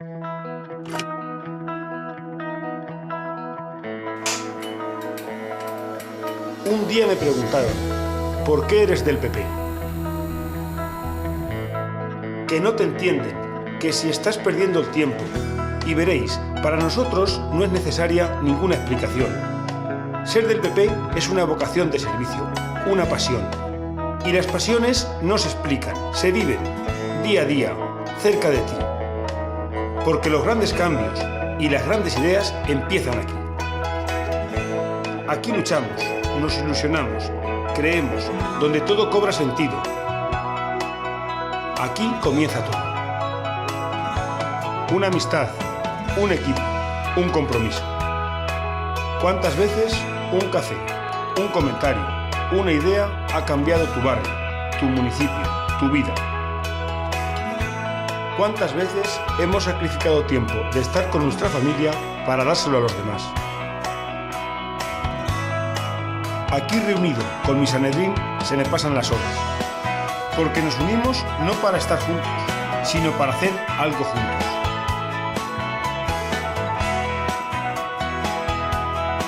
Un día me preguntaron, ¿por qué eres del PP? Que no te entienden, que si estás perdiendo el tiempo. Y veréis, para nosotros no es necesaria ninguna explicación. Ser del PP es una vocación de servicio, una pasión. Y las pasiones no se explican, se viven, día a día, cerca de ti. Porque los grandes cambios y las grandes ideas empiezan aquí. Aquí luchamos, nos ilusionamos, creemos, donde todo cobra sentido. Aquí comienza todo. Una amistad, un equipo, un compromiso. ¿Cuántas veces un café, un comentario, una idea ha cambiado tu barrio, tu municipio, tu vida? ¿Cuántas veces hemos sacrificado tiempo de estar con nuestra familia para dárselo a los demás? Aquí reunido con mi Sanedrín se me pasan las horas, porque nos unimos no para estar juntos, sino para hacer algo juntos.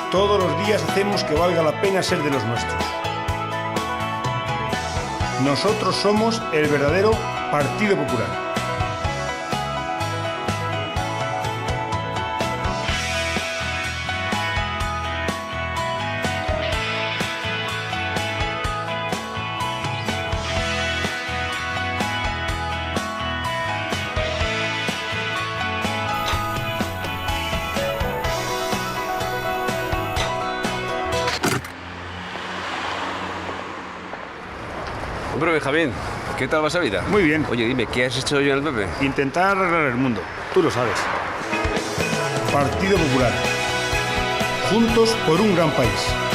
Todos los días hacemos que valga la pena ser de los nuestros. Nosotros somos el verdadero Partido Popular. Hombre, Benjamín, ¿qué tal va esa vida? Muy bien. Oye, dime, ¿qué has hecho yo en el PP? Intentar arreglar el mundo, tú lo sabes. Partido Popular. Juntos por un gran país.